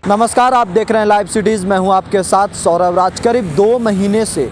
नमस्कार, आप देख रहे हैं लाइव सिटीज़। मैं हूं आपके साथ सौरभ राज। करीब 2 महीने से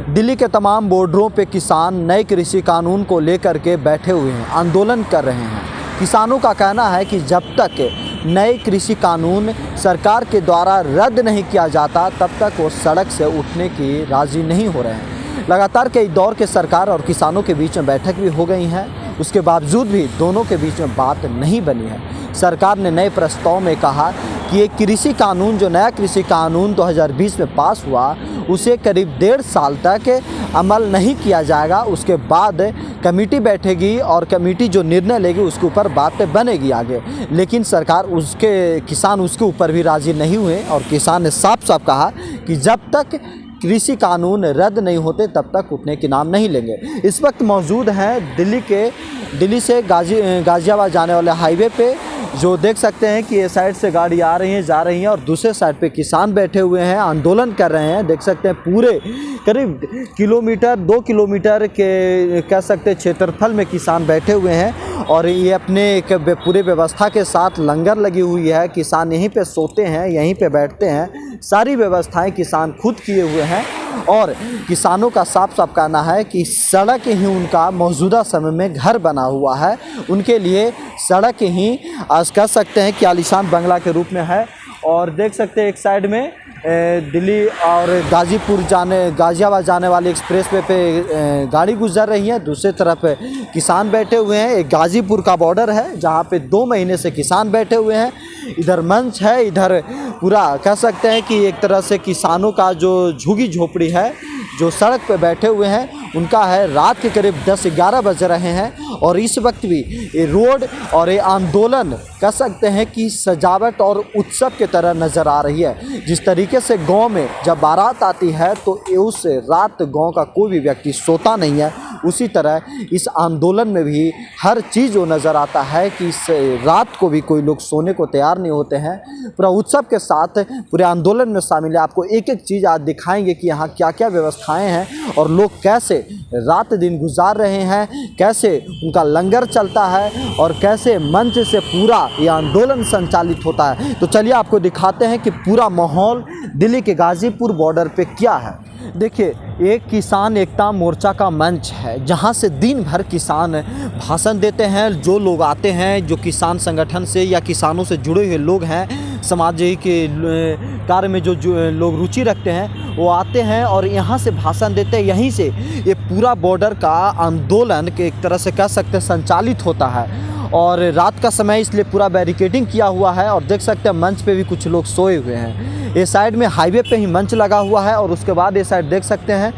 दिल्ली के तमाम बॉर्डरों पे किसान नए कृषि कानून को लेकर के बैठे हुए हैं, आंदोलन कर रहे हैं। किसानों का कहना है कि जब तक नए कृषि कानून सरकार के द्वारा रद्द नहीं किया जाता तब तक वो सड़क से उठने की राज़ी नहीं हो रहे हैं। लगातार कई दौर के सरकार और किसानों के बीच में बैठक भी हो गई हैं, उसके बावजूद भी दोनों के बीच में बात नहीं बनी है। सरकार ने नए प्रस्ताव में कहा कि ये कृषि कानून, जो नया कृषि कानून 2020 में पास हुआ, उसे करीब 1.5 साल तक अमल नहीं किया जाएगा। उसके बाद कमेटी बैठेगी और कमेटी जो निर्णय लेगी उसके ऊपर बात बनेगी आगे। लेकिन सरकार किसान उसके ऊपर भी राज़ी नहीं हुए और किसान ने साफ साफ कहा कि जब तक कृषि कानून रद्द नहीं होते तब तक उठने के नाम नहीं लेंगे। इस वक्त मौजूद हैं दिल्ली से गाज़ियाबाद जाने वाले हाईवे पे, जो देख सकते हैं कि ये साइड से गाड़ी आ रही हैं, जा रही हैं और दूसरे साइड पे किसान बैठे हुए हैं, आंदोलन कर रहे हैं। देख सकते हैं पूरे करीब 2 किलोमीटर के कह सकते हैं क्षेत्रफल में किसान बैठे हुए हैं और ये अपने एक पूरी व्यवस्था के साथ लंगर लगी हुई है। किसान यहीं पे सोते हैं, यहीं पे बैठते हैं, सारी व्यवस्थाएं किसान खुद किए हुए हैं और किसानों का साफ साफ कहना है कि सड़क ही उनका मौजूदा समय में घर बना हुआ है। उनके लिए सड़क ही आज कह सकते हैं कि आलीशान बंगला के रूप में है। और देख सकते हैं एक साइड में दिल्ली और गाज़ियाबाद जाने वाली एक्सप्रेस वे पे गाड़ी गुजर रही है, दूसरी तरफ किसान बैठे हुए हैं। एक गाज़ीपुर का बॉर्डर है जहाँ पे 2 महीने से किसान बैठे हुए हैं। इधर मंच है, इधर पूरा कह सकते हैं कि एक तरह से किसानों का जो झुग्गी झोपड़ी है, जो सड़क पे बैठे हुए हैं, उनका है। रात के करीब 10-11 बज रहे हैं और इस वक्त भी ये रोड और ये आंदोलन कह सकते हैं कि सजावट और उत्सव की तरह नज़र आ रही है। जिस तरीके से गांव में जब बारात आती है तो उस रात गांव का कोई भी व्यक्ति सोता नहीं है, उसी तरह इस आंदोलन में भी हर चीज़ वो नज़र आता है कि इस रात को भी कोई लोग सोने को तैयार नहीं होते हैं। पूरा उत्सव के साथ पूरे आंदोलन में शामिल है। आपको एक एक चीज़ आज दिखाएंगे कि यहाँ क्या क्या व्यवस्थाएं हैं और लोग कैसे रात दिन गुजार रहे हैं, कैसे उनका लंगर चलता है और कैसे मंच से पूरा ये आंदोलन संचालित होता है। तो चलिए आपको दिखाते हैं कि पूरा माहौल दिल्ली के गाज़ीपुर बॉर्डर पे क्या है। देखिए, एक किसान एकता मोर्चा का मंच है जहां से दिन भर किसान भाषण देते हैं। जो लोग आते हैं, जो किसान संगठन से या किसानों से जुड़े हुए लोग हैं, सामाजिक कार्य में जो लोग रुचि रखते हैं, वो आते हैं और यहाँ से भाषण देते हैं। यहीं से ये पूरा बॉर्डर का आंदोलन के एक तरह से कह सकते हैं संचालित होता है और रात का समय इसलिए पूरा बैरिकेडिंग किया हुआ है। और देख सकते हैं मंच पे भी कुछ लोग सोए हुए हैं। ये साइड में हाईवे पे ही मंच लगा हुआ है और उसके बाद ये साइड देख सकते हैं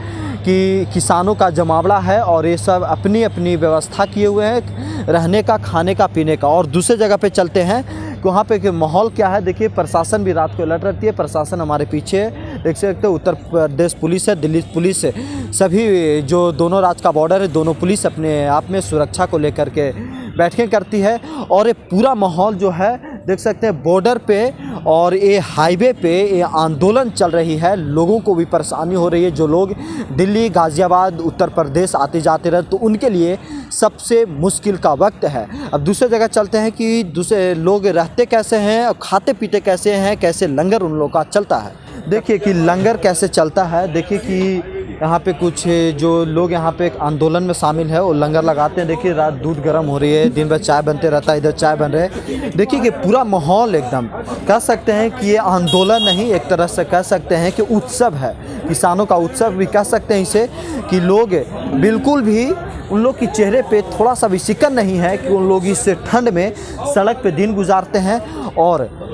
कि किसानों का जमावड़ा है और ये सब अपनी अपनी व्यवस्था किए हुए हैं, रहने का, खाने का, पीने का। और दूसरे जगह पे चलते हैं कि वहाँ पे कि माहौल क्या है। देखिए, प्रशासन भी रात को अलर्ट रहती है। प्रशासन हमारे पीछे है, देख सकते हैं। उत्तर प्रदेश पुलिस है, दिल्ली पुलिस है, सभी जो दोनों राज्य का बॉर्डर है, दोनों पुलिस अपने आप में सुरक्षा को लेकर के बैठकें करती है। और ये पूरा माहौल जो है देख सकते हैं बॉर्डर पे और ये हाईवे पे ये आंदोलन चल रही है। लोगों को भी परेशानी हो रही है। जो लोग दिल्ली, गाज़ियाबाद, उत्तर प्रदेश आते जाते रहे तो उनके लिए सबसे मुश्किल का वक्त है। अब दूसरे जगह चलते हैं कि दूसरे लोग रहते कैसे हैं और खाते पीते कैसे हैं, कैसे लंगर उन लोगों का चलता है। देखिए कि लंगर कैसे चलता है। देखिए कि यहाँ पे कुछ जो लोग यहाँ पे एक आंदोलन में शामिल है, वो लंगर लगाते हैं। देखिए, रात दूध गर्म हो रही है, दिन भर चाय बनते रहता है, इधर चाय बन रहे हैं। देखिए कि पूरा माहौल एकदम कह सकते हैं कि ये आंदोलन नहीं, एक तरह से कह सकते हैं कि उत्सव है, किसानों का उत्सव भी कह सकते हैं इसे। कि लोग बिल्कुल भी, उन लोग के चेहरे पे थोड़ा सा भी शिकन नहीं है कि उन लोग इस ठंड में सड़क पे दिन गुजारते हैं।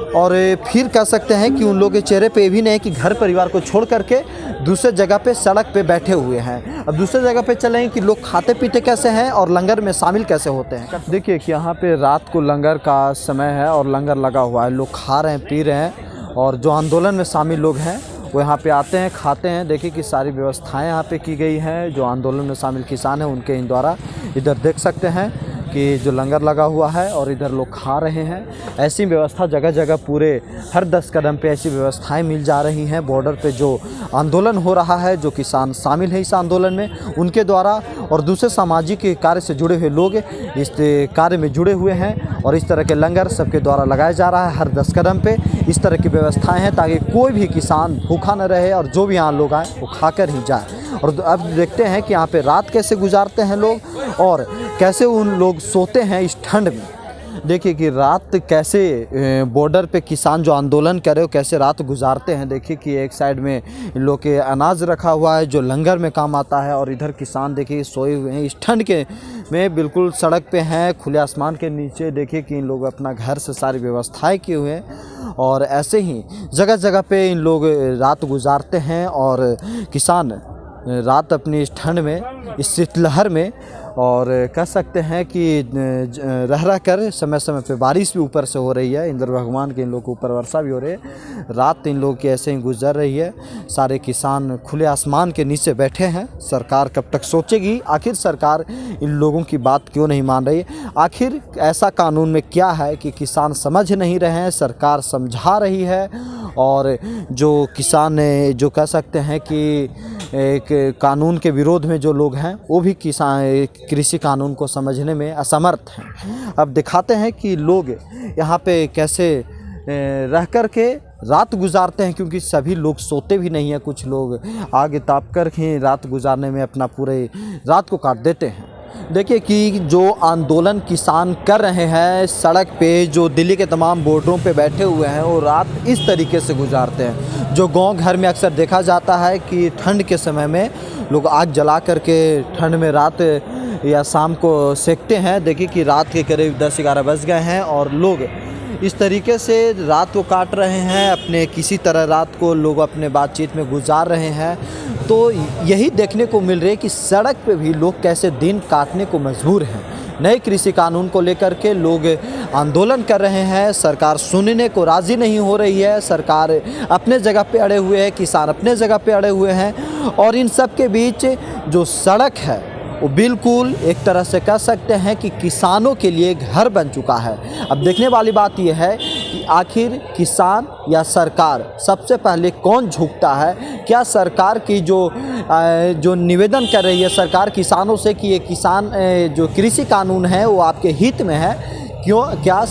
और फिर कह सकते हैं कि उन लोगों के चेहरे पे भी नहीं है कि घर परिवार को छोड़ करके दूसरे जगह पे सड़क पे बैठे हुए हैं। अब दूसरे जगह पे चलें कि लोग खाते पीते कैसे हैं और लंगर में शामिल कैसे होते हैं। देखिए कि यहाँ पे रात को लंगर का समय है और लंगर लगा हुआ है, लोग खा रहे हैं, पी रहे हैं और जो आंदोलन में शामिल लोग हैं वो यहाँ पे आते हैं, खाते हैं। देखिए कि सारी व्यवस्थाएं यहाँ पे की गई हैं। जो आंदोलन में शामिल किसान हैं उनके इन द्वारा इधर देख सकते हैं कि जो लंगर लगा हुआ है और इधर लोग खा रहे हैं। ऐसी व्यवस्था जगह जगह पूरे हर 10 कदम पे ऐसी व्यवस्थाएं मिल जा रही हैं। बॉर्डर पे जो आंदोलन हो रहा है, जो किसान शामिल है इस आंदोलन में, उनके द्वारा और दूसरे सामाजिक कार्य से जुड़े हुए लोग इस कार्य में जुड़े हुए हैं और इस तरह के लंगर सबके द्वारा लगाया जा रहा है। हर 10 कदम पे इस तरह की व्यवस्थाएं हैं ताकि कोई भी किसान भूखा न रहे और जो भी यहाँ लोग आए वो खाकर ही जाए। और अब देखते हैं कि यहाँ पे रात कैसे गुजारते हैं लोग और कैसे उन लोग सोते हैं इस ठंड में। देखिए कि रात कैसे बॉर्डर पे किसान जो आंदोलन कर रहे हो कैसे रात गुजारते हैं। देखिए कि एक साइड में इन लोग के अनाज रखा हुआ है जो लंगर में काम आता है और इधर किसान देखिए सोए हुए हैं इस ठंड के में, बिल्कुल सड़क पे हैं खुले आसमान के नीचे। देखिए कि इन लोग अपना घर से सारी व्यवस्थाएं किए हुए हैं और ऐसे ही जगह जगह पे इन लोग रात गुजारते हैं और किसान रात अपनी इस ठंड में, इस शीतलहर में, और कह सकते हैं कि रह कर समय समय पे बारिश भी ऊपर से हो रही है। इंद्र भगवान के इन लोग के ऊपर वर्षा भी हो रही है। रात इन लोग की ऐसे ही गुजर रही है। सारे किसान खुले आसमान के नीचे बैठे हैं। सरकार कब तक सोचेगी? आखिर सरकार इन लोगों की बात क्यों नहीं मान रही है? आखिर ऐसा कानून में क्या है कि किसान समझ नहीं रहे हैं? सरकार समझा रही है और जो किसान जो कह सकते हैं कि एक कानून के विरोध में जो लोग हैं वो भी किसान कृषि कानून को समझने में असमर्थ हैं। अब दिखाते हैं कि लोग यहाँ पे कैसे रह कर के रात गुजारते हैं, क्योंकि सभी लोग सोते भी नहीं हैं। कुछ लोग आग ताप कर ही रात गुजारने में अपना पूरे रात को काट देते हैं। देखिए कि जो आंदोलन किसान कर रहे हैं सड़क पे, जो दिल्ली के तमाम बॉर्डरों पे बैठे हुए हैं, वो रात इस तरीके से गुजारते हैं। जो गांव घर में अक्सर देखा जाता है कि ठंड के समय में लोग आग जला करके ठंड में रात या शाम को सेकते हैं। देखिए कि रात के करीब 10-11 बज गए हैं और लोग इस तरीके से रात को काट रहे हैं। अपने किसी तरह रात को लोग अपने बातचीत में गुजार रहे हैं। तो यही देखने को मिल रही है कि सड़क पे भी लोग कैसे दिन काटने को मजबूर हैं। नए कृषि कानून को लेकर के लोग आंदोलन कर रहे हैं। सरकार सुनने को राज़ी नहीं हो रही है। सरकार अपने जगह पे अड़े हुए हैं, किसान अपने जगह पे अड़े हुए हैं और इन सब के बीच जो सड़क है वो बिल्कुल एक तरह से कह सकते हैं कि किसानों के लिए घर बन चुका है। अब देखने वाली बात यह है कि आखिर किसान या सरकार सबसे पहले कौन झुकता है? क्या सरकार की जो निवेदन कर रही है सरकार किसानों से कि ये किसान जो कृषि कानून है वो आपके हित में है, क्या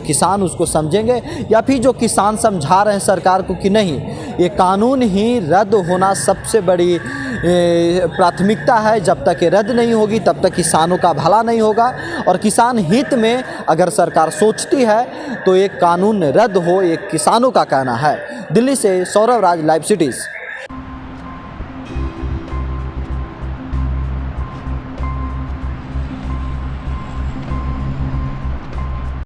किसान उसको समझेंगे? या फिर जो किसान समझा रहे हैं सरकार को कि नहीं, ये कानून ही रद्द होना सबसे बड़ी प्राथमिकता है। जब तक ये रद्द नहीं होगी तब तक किसानों का भला नहीं होगा और किसान हित में अगर सरकार सोचती है तो एक कानून रद्द हो, ये किसानों का कहना है। दिल्ली से सौरभ राज, लाइव सिटीज़।